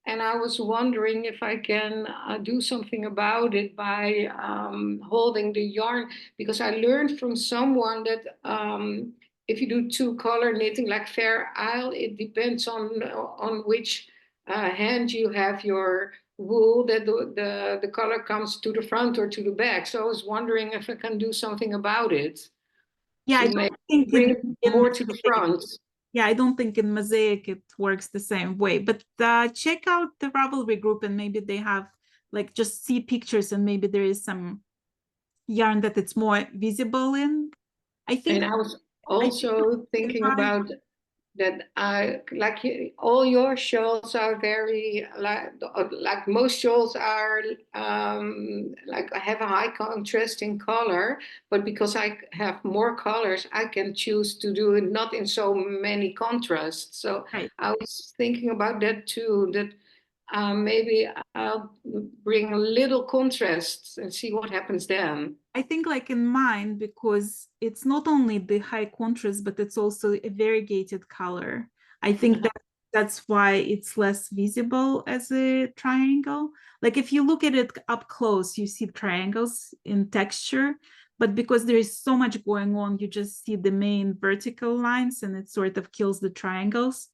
And I was wondering if I can do something about it by holding the yarn, because I learned from someone that if you do 2-color knitting like Fair Isle, it depends on which hand you have your wool, that the color comes to the front or to the back. So I was wondering if I can do something about it. Yeah, I to don't think bring it more to the front. Yeah, I don't think in Mosaic it works the same way, but check out the Ravelry group and maybe they have like just see pictures and maybe there is some yarn that it's more visible in. I think And I was also thinking about that all your shawls are very like most shawls are like have a high contrast in color, but because I have more colors, I can choose to do it not in so many contrasts. So Right. I was thinking about that too, that maybe I'll bring a little contrast and see what happens then. I think like in mine, because it's not only the high contrast, but it's also a variegated color. I think that's why it's less visible as a triangle. Like if you look at it up close, you see triangles in texture, but because there is so much going on, you just see the main vertical lines and it sort of kills the triangles.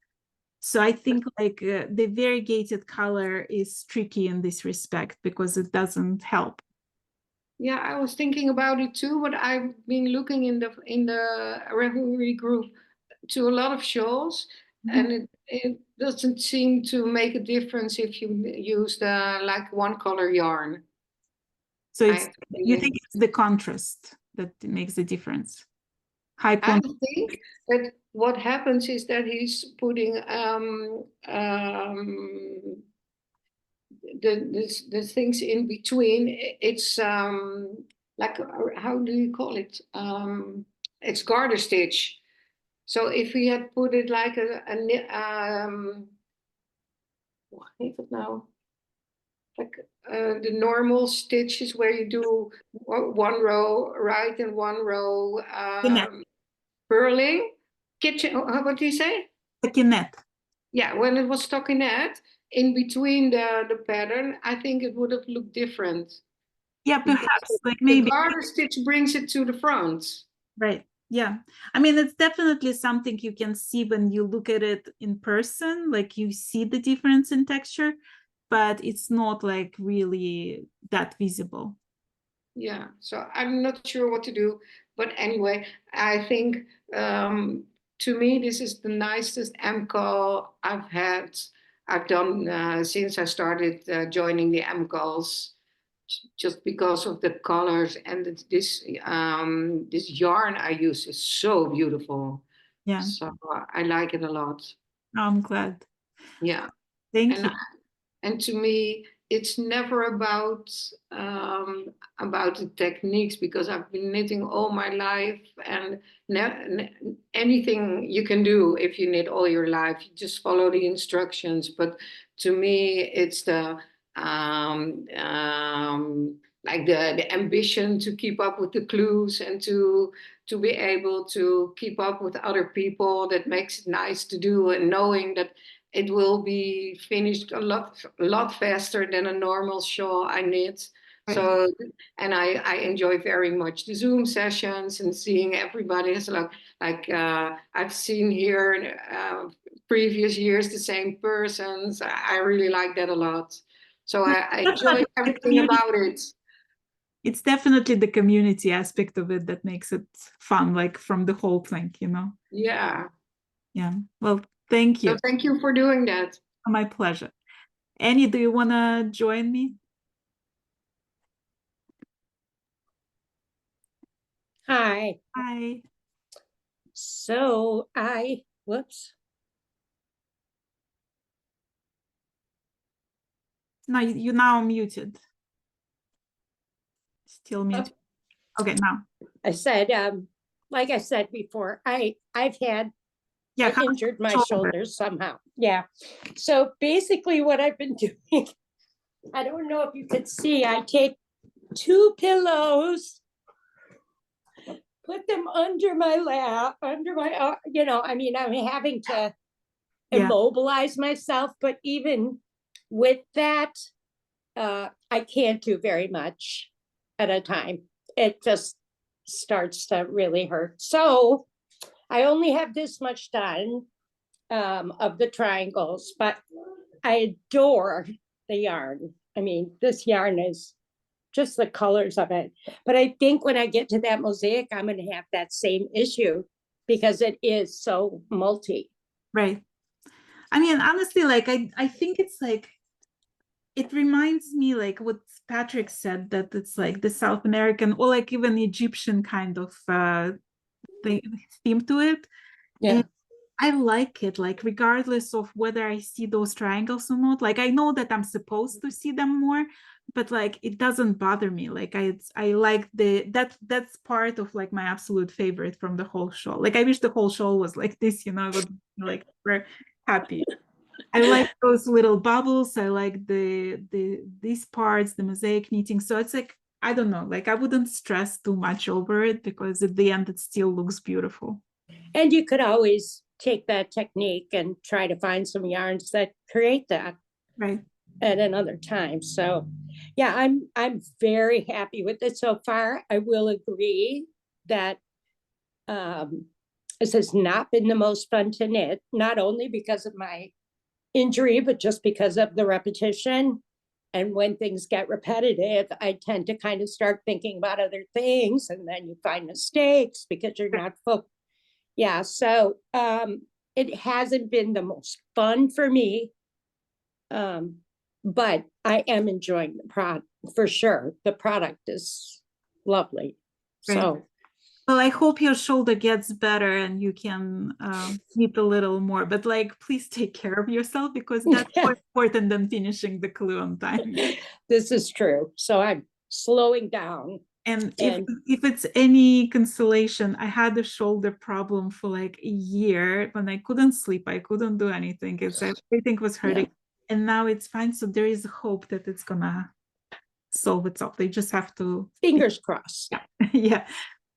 So I think like the variegated color is tricky in this respect because it doesn't help. Yeah, I was thinking about it too, but I've been looking in the Ravelry group to a lot of shawls, and it doesn't seem to make a difference if you use the like 1-color yarn. So you think it's the contrast that makes the difference? High I contrast. think that what happens is that he's putting the things in between. It's like how do you call it? It's garter stitch. So if we had put it like what is it now? Like the normal stitches where you do 1 row right and 1 row purling. What do you say? Stockinette. Yeah, when it was stockinette, in between the pattern, I think it would have looked different. Yeah, Because perhaps like the maybe. garter stitch brings it to the front. Right. Yeah. I mean, it's definitely something you can see when you look at it in person, like you see the difference in texture, but it's not like really that visible. Yeah, so I'm not sure what to do, but anyway, I think to me this is the nicest MKAL I've done since I started joining the MKALs, just because of the colors and this yarn I use is so beautiful. Yeah. So I like it a lot. I'm glad. Yeah. Thank you. And to me, it's never about the techniques, because I've been knitting all my life, and anything you can do if you knit all your life, you just follow the instructions. But to me, it's the like the ambition to keep up with the clues and to be able to keep up with other people that makes it nice to do, and knowing that it will be finished a lot faster than a normal shawl I knit. So, and I enjoy very much the Zoom sessions and seeing everybody. It's like I've seen here previous years the same persons. I really like that a lot. So I enjoy everything about it. It's definitely the community aspect of it that makes it fun, like from the whole thing, you know? Yeah. Yeah. Well, thank you. So thank you for doing that. My pleasure. Annie, do you want to join me? Hi. Hi. So whoops. No, you now muted. Still muted. Okay, now. I said, like I said before, I injured my shoulders somehow. Yeah. So basically what I've been doing, I don't know if you could see, I take 2 pillows, put them under my lap, under my, I mean, I'm having to immobilize myself, but even with that, I can't do very much at a time. It just starts to really hurt. So I only have this much done of the triangles, but I adore the yarn. I mean, this yarn is just the colors of it. But I think when I get to that mosaic, I'm going to have that same issue because it is so multi. Right. I mean, honestly, like, I think it's like, it reminds me like what Patrick said, that it's like the South American or like even Egyptian kind of theme to it. Yeah. And I like it, like regardless of whether I see those triangles or not. Like I know that I'm supposed to see them more, but like it doesn't bother me. Like I like that's part of like my absolute favorite from the whole show. Like I wish the whole show was like this, you know, I would be like super happy. I like those little bubbles. I like these parts, the mosaic knitting. So it's like, I don't know, like I wouldn't stress too much over it because at the end it still looks beautiful. And you could always take that technique and try to find some yarns that create that right at another time. So yeah, I'm very happy with it so far. I will agree that this has not been the most fun to knit, not only because of my injury, but just because of the repetition. And when things get repetitive, I tend to kind of start thinking about other things, and then you find mistakes because you're not focused. Yeah, so it hasn't been the most fun for me, but I am enjoying the product for sure. The product is lovely. Right. So, well, I hope your shoulder gets better and you can knit a little more. But like, please take care of yourself because that's more important than finishing the clue on time. This is true. So I'm slowing down. And if it's any consolation, I had a shoulder problem for like a year when I couldn't sleep. I couldn't do anything. Everything was hurting. Yeah. And now it's fine. So there is hope that it's gonna solve itself. They just have to. Fingers crossed. Yeah. Yeah.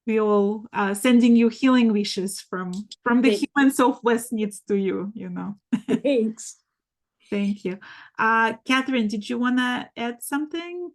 We all sending you healing wishes from the humans of Westknits to you, you know. Thanks. Thank you. Katherine, did you want to add something?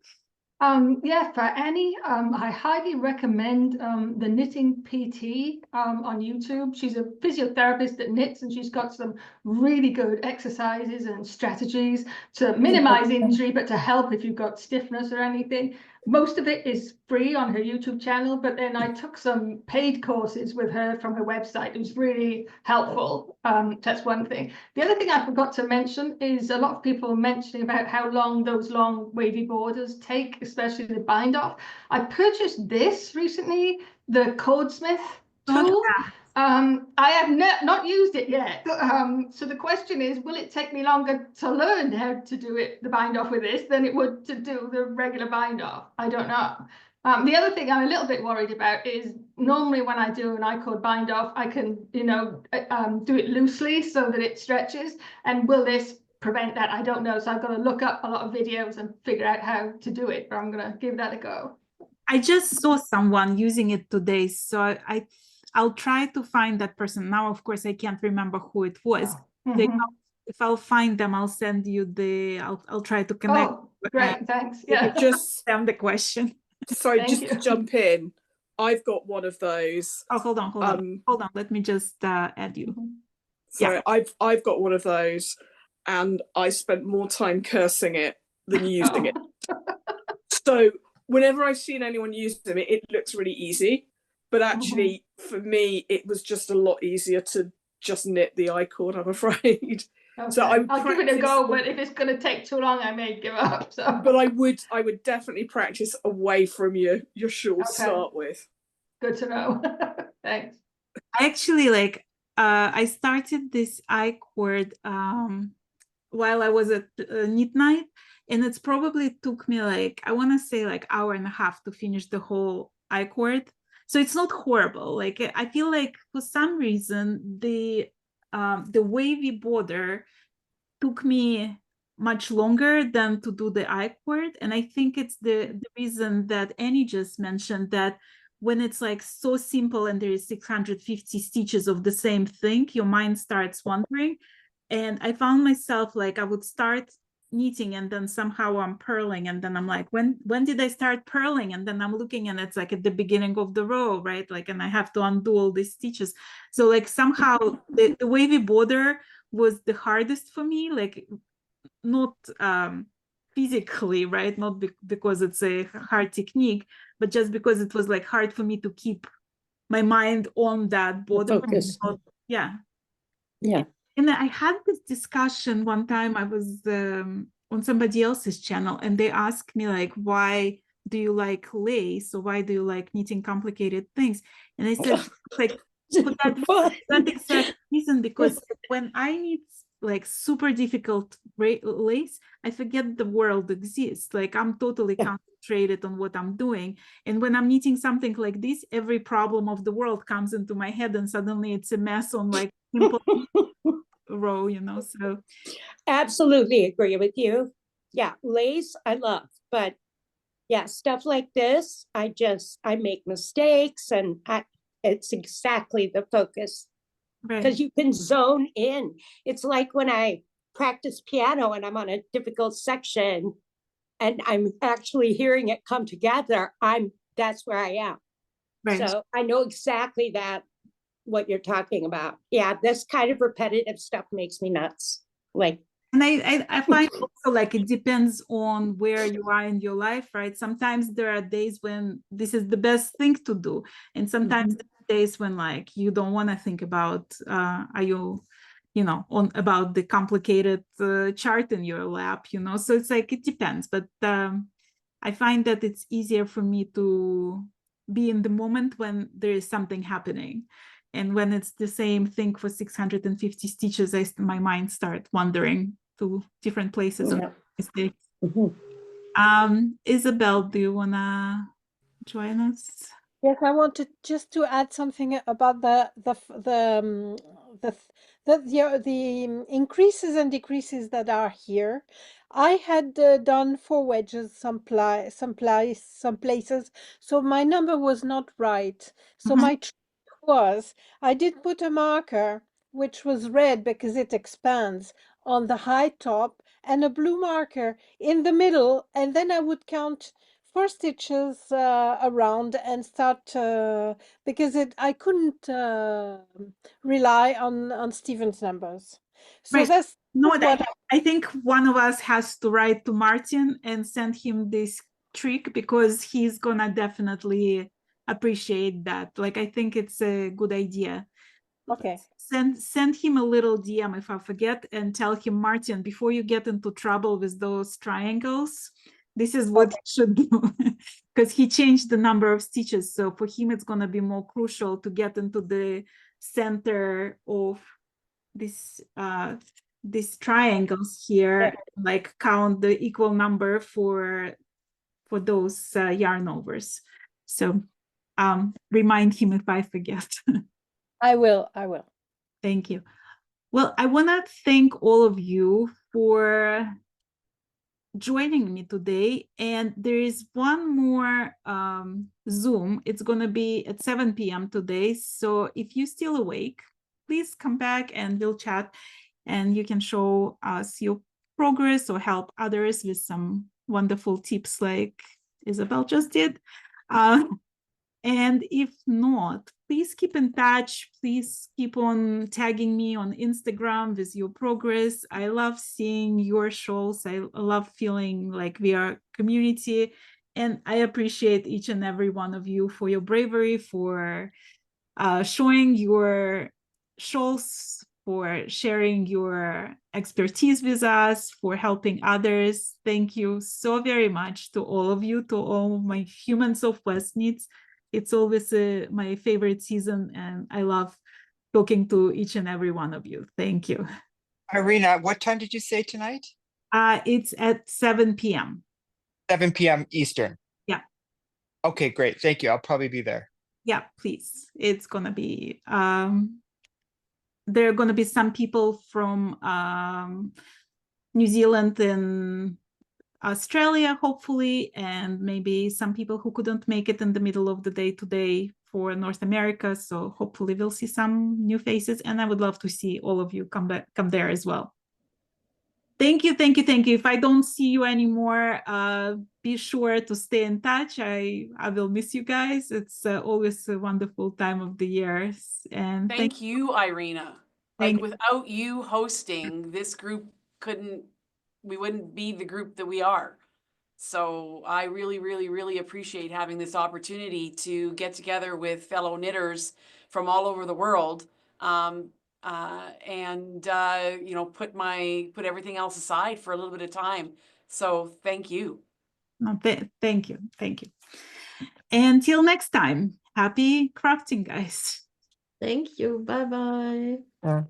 Yeah, for Annie, I highly recommend the Knitting PT on YouTube. She's a physiotherapist that knits, and she's got some really good exercises and strategies to minimize injury, but to help if you've got stiffness or anything. Most of it is free on her YouTube channel, but then I took some paid courses with her from her website. It was really helpful. That's one thing. The other thing I forgot to mention is a lot of people mentioning about how long those long wavy borders take, especially the bind off. I purchased this recently, the Codesmith tool. I have not used it yet. So the question is, will it take me longer to learn how to do it, the bind off with this, than it would to do the regular bind off? I don't know. The other thing I'm a little bit worried about is normally when I do an I-cord bind off, I can, do it loosely so that it stretches. And will this prevent that? I don't know. So I've got to look up a lot of videos and figure out how to do it, but I'm going to give that a go. I just saw someone using it today, so I'll try to find that person. Now, of course, I can't remember who it was. If I'll find them, I'll send you I'll try to connect. Oh, Great, thanks. Yeah. Just Them the question. sorry, Thank just to you. jump in. I've got one of those. Oh, hold on. Let me just add you. So I've got one of those, and I spent more time cursing it than using it. So whenever I've seen anyone use them, it looks really easy. But actually, for me, it was just a lot easier to just knit the I-cord, I'm afraid. Okay. So I'll give it a go, but if it's going to take too long, I may give up. So. But I would definitely practice away from your shawl to start with. Good to know. Thanks. I actually I started this I-cord while I was at Knit Night, and it's probably took me I want to say hour and a half to finish the whole I-cord. So it's not horrible. I feel like for some reason the wavy border took me much longer than to do the I-cord, and I think it's the reason that Annie just mentioned, that when it's so simple and there is 650 stitches of the same thing, your mind starts wandering. And I found myself I would start knitting and then somehow I'm purling, and then I'm when did I start purling? And then I'm looking and it's at the beginning of the row, right? And I have to undo all these stitches. So somehow the wavy border was the hardest for me, not physically, right? Not because it's a hard technique, but just because it was hard for me to keep my mind on that border. Focus. Yeah. Yeah. And I had this discussion one time. I was on somebody else's channel, and they asked me why do you like lace, or why do you like knitting complicated things? And I said for that exact reason, because when I knit super difficult lace, I forget the world exists. I'm totally concentrated on what I'm doing. And when I'm knitting something like this, every problem of the world comes into my head, and suddenly it's a mess on simple row, so. Absolutely agree with you. Yeah, lace I love, but yeah, stuff like this, I make mistakes, and it's exactly the focus. Because you can zone in. It's like when I practice piano and I'm on a difficult section and I'm actually hearing it come together, that's where I am. Right. So I know exactly what you're talking about. Yeah, this kind of repetitive stuff makes me nuts. And I find also it depends on where you are in your life, right? Sometimes there are days when this is the best thing to do, and sometimes there are days when you don't want to think about about the complicated chart in your lap, so it's it depends. But I find that it's easier for me to be in the moment when there is something happening. And when it's the same thing for 650 stitches, my mind starts wandering to different places and mistakes. Isabel, do you wanna join us? Yes, I wanted just to add something about the increases and decreases that are here. I had done 4 wedges some places, so my number was not right. So my trick was I did put a marker which was red because it expands on the high top, and a blue marker in the middle, and then I would count 4 stitches around and start because I couldn't rely on Stephen's numbers. So that's what I think one of us has to write to Martin and send him this trick, because he's gonna definitely appreciate that. I think it's a good idea. Okay. Send him a little DM if I forget, and tell him, Martin, before you get into trouble with those triangles, this is what you should do, because he changed the number of stitches. So for him, it's going to be more crucial to get into the center of this these triangles here, count the equal number for those yarn overs. So remind him if I forget. I will. Thank you. Well, I want to thank all of you for joining me today. And there is one more Zoom. It's going to be at 7 p.m. today. So if you're still awake, please come back and we'll chat, and you can show us your progress or help others with some wonderful tips like Isabel just did. And if not, please keep in touch. Please keep on tagging me on Instagram with your progress. I love seeing your shawls. I love feeling like we are a community. And I appreciate each and every one of you for your bravery, for showing your shawls, for sharing your expertise with us, for helping others. Thank you so very much to all of you, to all my humans of Westknits. It's always my favorite season, and I love talking to each and every one of you. Thank you. Irina, what time did you say tonight? It's at 7 p.m. 7 p.m. Eastern. Yeah. Okay, great. Thank you. I'll probably be there. Yeah, please. It's gonna be there are gonna be some people from New Zealand and Australia, hopefully, and maybe some people who couldn't make it in the middle of the day today for North America. So hopefully we'll see some new faces, and I would love to see all of you come there as well. Thank you, thank you, thank you. If I don't see you anymore, be sure to stay in touch. I will miss you guys. It's always a wonderful time of the year. And Thank you, Irina. Like Thank without you hosting, this group we wouldn't be the group that we are. So I really, really, really appreciate having this opportunity to get together with fellow knitters from all over the world. You know, put everything else aside for a little bit of time. So thank you. thank you, thank you. Until next time, happy crafting, guys. Thank you. Bye bye.